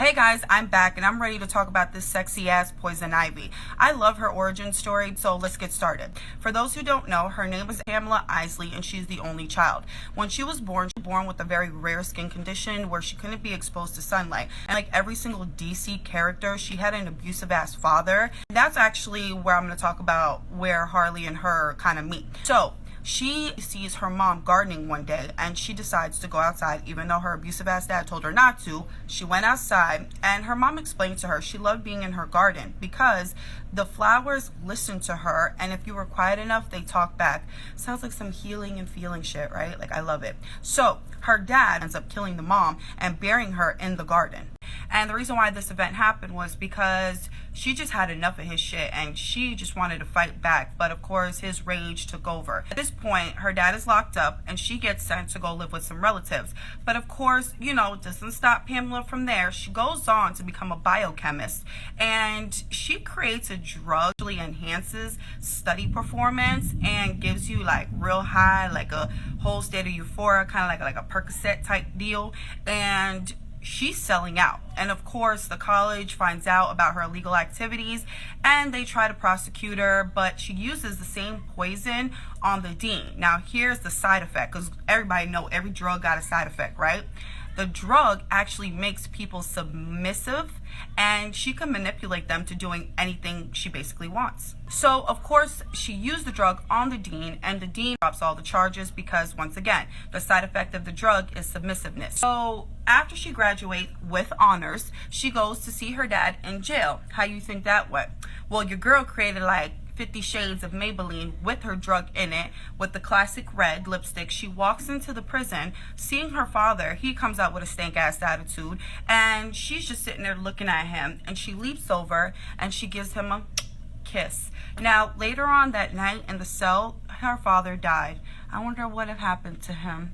Hey guys, I'm back and I'm ready to talk about this sexy ass Poison Ivy. I love her origin story, so let's get started. For those who don't know, her name is Pamela Isley and she's the only child. When she was born with a very rare skin condition where she couldn't be exposed to sunlight. And like every single DC character, she had an abusive ass father. That's actually where I'm going to talk about where Harley and her kind of meet. So she sees her mom gardening one day and she decides to go outside even though her abusive ass dad told her not to. She went outside and her mom explained to her she loved being in her garden because the flowers listened to her, and if you were quiet enough, they talk back. Sounds like some healing and feeling shit, right? Like, I love it. So her dad ends up killing the mom and burying her in the garden. And the reason why this event happened was because she just had enough of his shit and she just wanted to fight back. But of course, his rage took over. At this point, her dad is locked up and she gets sent to go live with some relatives. But of course, it doesn't stop Pamela from there. She goes on to become a biochemist and she creates a drug that really enhances study performance and gives you like real high, like a whole state of euphoria, kind of like a Percocet type deal. And she's selling out. And of course, the college finds out about her illegal activities and they try to prosecute her, but she uses the same poison on the dean. Now, here's the side effect, because everybody know every drug got a side effect, right? The drug actually makes people submissive and she can manipulate them to doing anything she basically wants. So, of course, she used the drug on the dean and the dean drops all the charges because, once again, the side effect of the drug is submissiveness. So, after she graduates with honors, she goes to see her dad in jail. How you think that went? Well, your girl created like 50 shades of Maybelline with her drug in it, with the classic red lipstick. She walks into the prison, seeing her father. He comes out with a stank ass attitude and she's just sitting there looking at him, and she leaps over and she gives him a kiss. Now, later on that night in the cell, her father died. I wonder what had happened to him.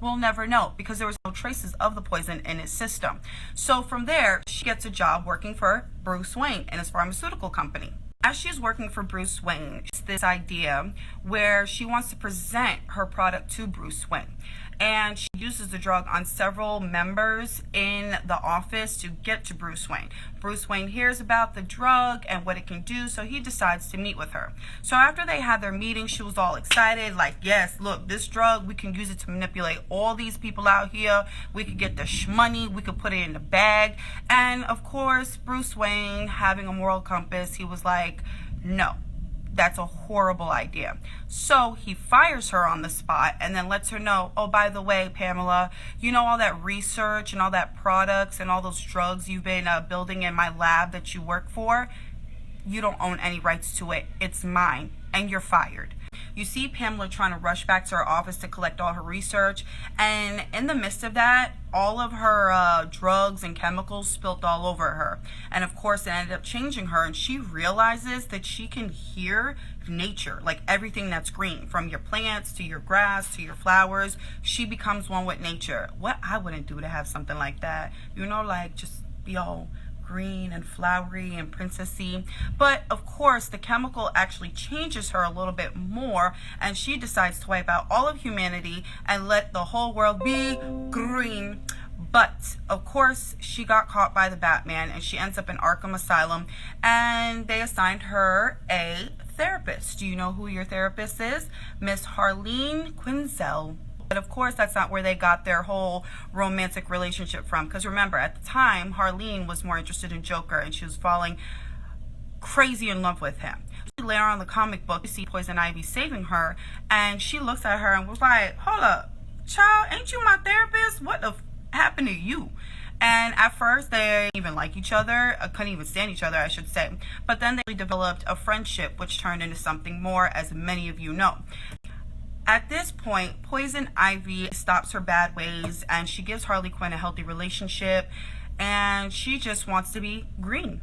We'll never know because there was no traces of the poison in his system. So from there, she gets a job working for Bruce Wayne in his pharmaceutical company. As she's working for Bruce Wayne, it's this idea where she wants to present her product to Bruce Wayne. And she uses the drug on several members in the office to get to Bruce Wayne. Bruce Wayne hears about the drug and what it can do, so he decides to meet with her. So after they had their meeting, she was all excited, like, yes, look, this drug, we can use it to manipulate all these people out here. We could get the money, we could put it in the bag. And of course, Bruce Wayne, having a moral compass, he was like, no. That's a horrible idea. So he fires her on the spot and then lets her know, oh, by the way, Pamela, all that research and all that products and all those drugs you've been building in my lab that you work for, you don't own any rights to it. It's mine, and you're fired. You see Pamela trying to rush back to her office to collect all her research, and in the midst of that, all of her drugs and chemicals spilt all over her. And of course, it ended up changing her, and she realizes that she can hear nature, like everything that's green, from your plants to your grass to your flowers. She becomes one with nature. What I wouldn't do to have something like that, like just be all green and flowery and princessy. But of course, the chemical actually changes her a little bit more, and she decides to wipe out all of humanity and let the whole world be green. But of course, she got caught by the Batman and she ends up in Arkham Asylum, and they assigned her a therapist. Do you know who your therapist is? Miss Harleen Quinzel. But of course, that's not where they got their whole romantic relationship from. Because remember, at the time, Harleen was more interested in Joker and she was falling crazy in love with him. Later on in the comic book, you see Poison Ivy saving her, and she looks at her and was like, hold up, child, ain't you my therapist? What the happened to you? And at first, they didn't even like each other, couldn't even stand each other, I should say. But then they developed a friendship, which turned into something more, as many of you know. At this point, Poison Ivy stops her bad ways and she gives Harley Quinn a healthy relationship, and she just wants to be green.